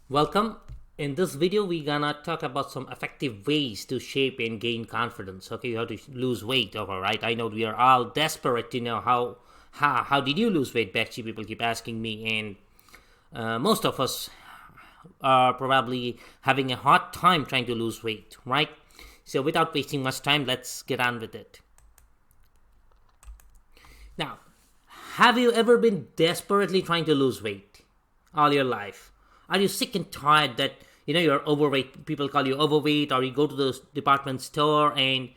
Welcome. In this video, we're gonna talk about some effective ways to shape and gain confidence. Okay, you have to lose weight. All right. I know we are all desperate to know how did you lose weight. Actually, people keep asking me, and most of us are probably having a hard time trying to lose weight, right? So, without wasting much time, let's get on with it. Now, have you ever been desperately trying to lose weight all your life? Are you sick and tired that you're overweight? People call you overweight, or you go to the department store and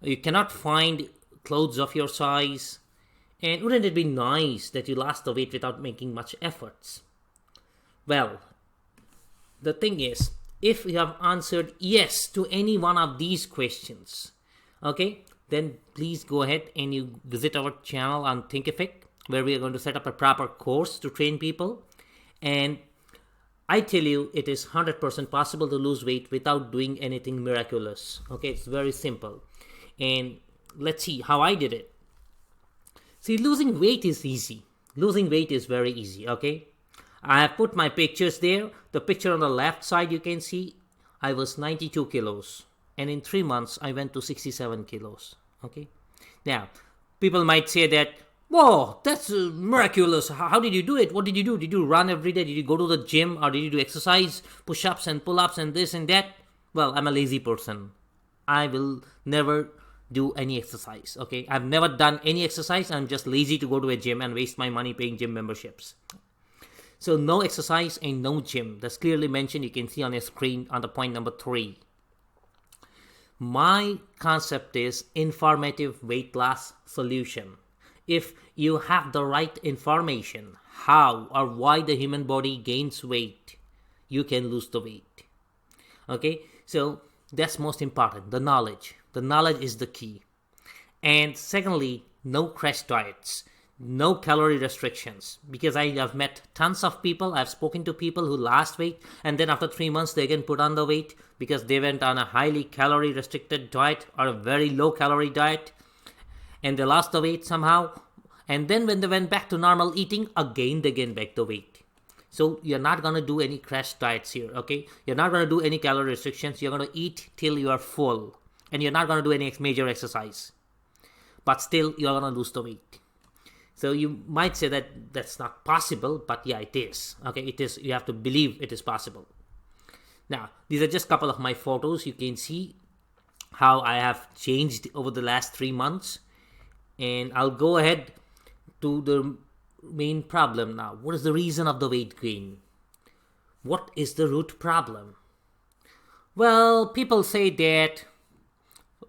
you cannot find clothes of your size. And wouldn't it be nice that you lost the weight without making much efforts? Well, the thing is, if you have answered yes to any one of these questions, okay, then please go ahead and you visit our channel on Thinkific, where we are going to set up a proper course to train people. And I tell you, it is 100% possible to lose weight without doing anything miraculous. Okay, it's very simple. And let's see how I did it. See, losing weight is easy. Losing weight is very easy, okay? I have put my pictures there. The picture on the left side, you can see I was 92 kilos. And in 3 months, I went to 67 kilos, okay? Now, people might say that, whoa, that's miraculous. How did you do it? What did you do? Did you run every day? Did you go to the gym? Or did you do exercise, push-ups and pull-ups and this and that? Well, I'm a lazy person. I will never do any exercise, okay? I've never done any exercise. I'm just lazy to go to a gym and waste my money paying gym memberships. So no exercise and no gym. That's clearly mentioned. You can see on your screen on the point number 3. My concept is informative weight loss solution. If you have the right information, how or why the human body gains weight, you can lose the weight. Okay, so that's most important, the knowledge. The knowledge is the key. And secondly, no crash diets, no calorie restrictions. Because I have met tons of people, I've spoken to people who lost weight, and then after 3 months they again put on the weight because they went on a highly calorie restricted diet or a very low calorie diet, and they lost the weight somehow. And then when they went back to normal eating, again they gained back the weight. So you're not going to do any crash diets here, okay? You're not going to do any calorie restrictions. You're going to eat till you are full. And you're not going to do any major exercise. But still, you're going to lose the weight. So you might say that that's not possible, but yeah, it is. Okay, it is. You have to believe it is possible. Now, these are just a couple of my photos. You can see how I have changed over the last 3 months. And I'll go ahead to the main problem now. What is the reason of the weight gain? What is the root problem? Well, people say that,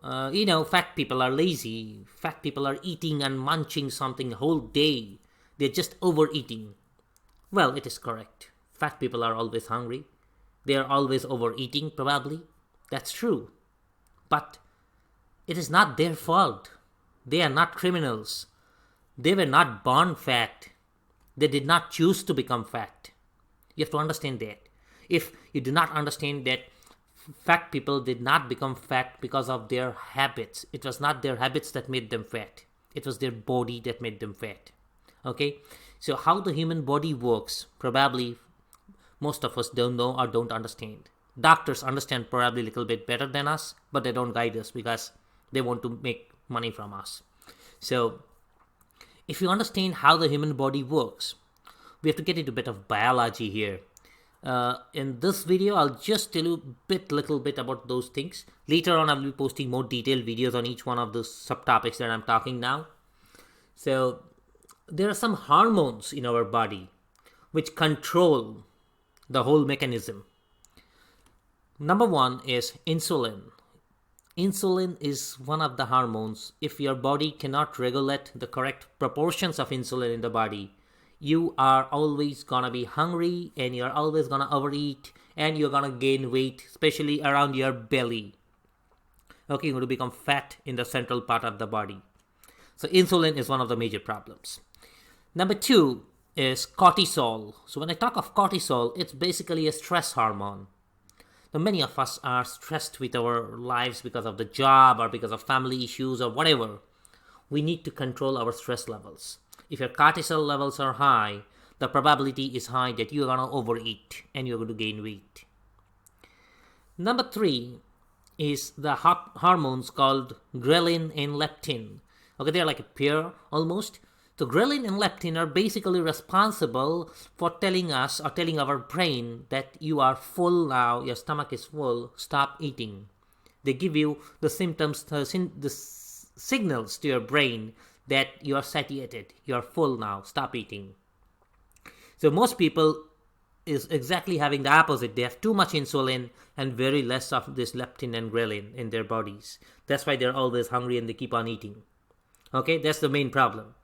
fat people are lazy. Fat people are eating and munching something whole day. They're just overeating. Well, it is correct. Fat people are always hungry. They are always overeating, probably. That's true. But it is not their fault. They are not criminals. They were not born fat. They did not choose to become fat. You have to understand that. If you do not understand that fat people did not become fat because of their habits, it was not their habits that made them fat. It was their body that made them fat. Okay? So how the human body works, probably most of us don't know or don't understand. Doctors understand probably a little bit better than us, but they don't guide us because they want to make money from us. So if you understand how the human body works, we have to get into a bit of biology here. In this video, I'll just tell you little bit about those things. Later on, I'll be posting more detailed videos on each one of the subtopics that I'm talking now. So there are some hormones in our body which control the whole mechanism. Number 1 is insulin. Insulin is one of the hormones. If your body cannot regulate the correct proportions of insulin in the body, you are always gonna be hungry and you're always gonna overeat and you're gonna gain weight, especially around your belly. Okay, you're going to become fat in the central part of the body. So insulin is one of the major problems. Number 2 is cortisol. So when I talk of cortisol, it's basically a stress hormone. Now, many of us are stressed with our lives because of the job or because of family issues or whatever. We need to control our stress levels. If your cortisol levels are high, the probability is high that you're going to overeat and you're going to gain weight. Number 3 is the hormones called ghrelin and leptin. Okay, they're like a pair almost. So ghrelin and leptin are basically responsible for telling us or telling our brain that you are full now, your stomach is full, stop eating. They give you the symptoms, the signals to your brain that you are satiated, you are full now, stop eating. So most people is exactly having the opposite. They have too much insulin and very less of this leptin and ghrelin in their bodies. That's why they're always hungry and they keep on eating. Okay, that's the main problem.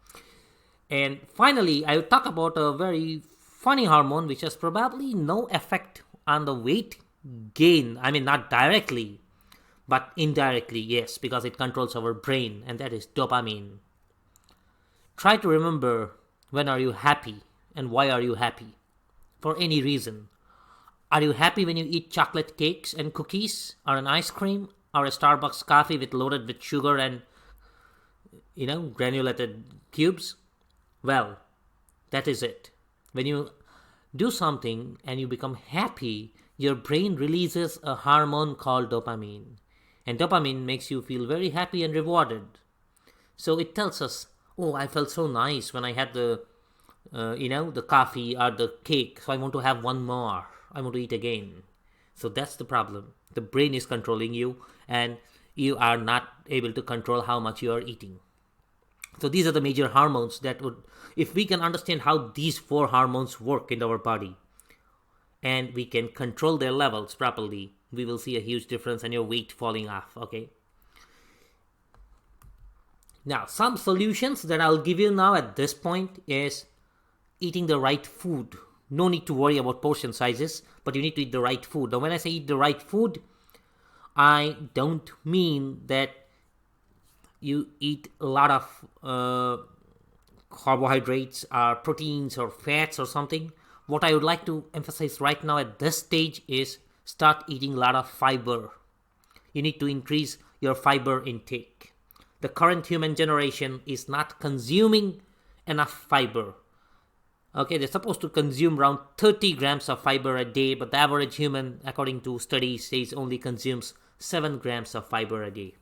And finally, I will talk about a very funny hormone which has probably no effect on the weight gain. I mean, not directly, but indirectly, yes, because it controls our brain, and that is dopamine. Try to remember, when are you happy and why are you happy? For any reason. Are you happy when you eat chocolate cakes and cookies, or an ice cream, or a Starbucks coffee loaded with sugar and, granulated cubes? Well, that is it. When you do something and you become happy, your brain releases a hormone called dopamine. And dopamine makes you feel very happy and rewarded. So it tells us, oh, I felt so nice when I had the coffee or the cake, so I want to have one more. I want to eat again. So that's the problem. The brain is controlling you, and you are not able to control how much you are eating. So these are the major hormones that would, if we can understand how these 4 hormones work in our body, and we can control their levels properly, we will see a huge difference and your weight falling off, okay? Now, some solutions that I'll give you now at this point is eating the right food. No need to worry about portion sizes, but you need to eat the right food. Now, when I say eat the right food, I don't mean that you eat a lot of carbohydrates or proteins or fats or something. What I would like to emphasize right now at this stage is start eating a lot of fiber. You need to increase your fiber intake. The current human generation is not consuming enough fiber. Okay, they're supposed to consume around 30 grams of fiber a day, but the average human, according to studies, says only consumes 7 grams of fiber a day.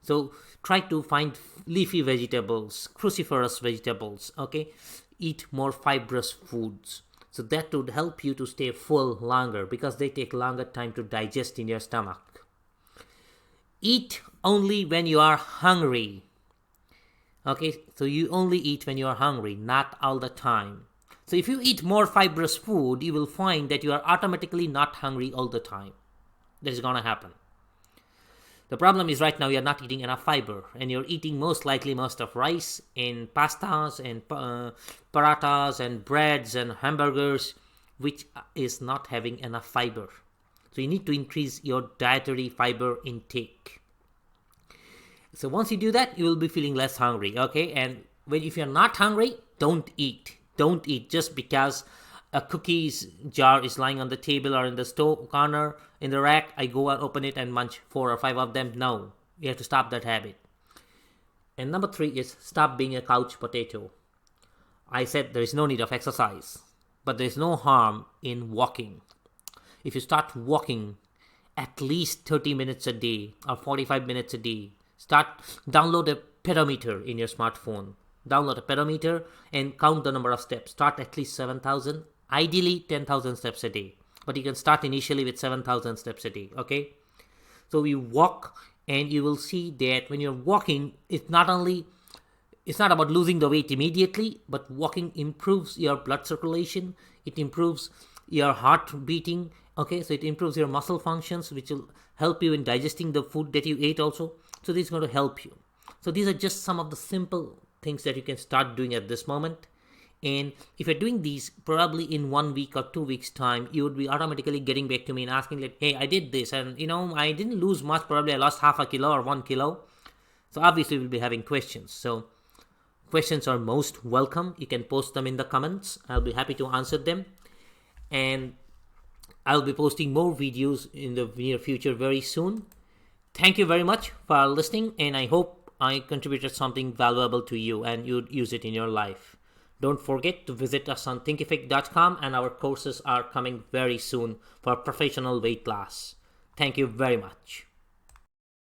So try to find leafy vegetables, cruciferous vegetables, okay? Eat more fibrous foods. So that would help you to stay full longer because they take longer time to digest in your stomach. Eat only when you are hungry. Okay, so you only eat when you are hungry, not all the time. So if you eat more fibrous food, you will find that you are automatically not hungry all the time. That is going to happen. The problem is right now you are not eating enough fiber, and you're eating most likely most of rice and pastas and parathas and breads and hamburgers, which is not having enough fiber. So you need to increase your dietary fiber intake. So once you do that, you will be feeling less hungry, okay? And if you're not hungry, don't eat. Don't eat just because a cookies jar is lying on the table or in the stove corner, in the rack, I go and open it and munch 4 or 5 of them. No, you have to stop that habit. And number 3 is stop being a couch potato. I said there is no need of exercise, but there is no harm in walking. If you start walking at least 30 minutes a day or 45 minutes a day, download a pedometer in your smartphone. Download a pedometer and count the number of steps. Start at least 7,000, ideally 10,000 steps a day. But you can start initially with 7,000 steps a day, okay? So you walk and you will see that when you're walking, it's not about losing the weight immediately, but walking improves your blood circulation. It improves your heart beating, okay? So it improves your muscle functions, which will help you in digesting the food that you ate also. So this is going to help you. So these are just some of the simple things that you can start doing at this moment. And if you're doing these, probably in 1 week or 2 weeks time, you would be automatically getting back to me and asking like, hey, I did this and I didn't lose much, probably I lost half a kilo or 1 kilo. So obviously we'll be having questions. So questions are most welcome. You can post them in the comments. I'll be happy to answer them. And I'll be posting more videos in the near future very soon. Thank you very much for listening, and I hope I contributed something valuable to you and you'd use it in your life. Don't forget to visit us on thinkific.com, and our courses are coming very soon for professional weight loss. Thank you very much.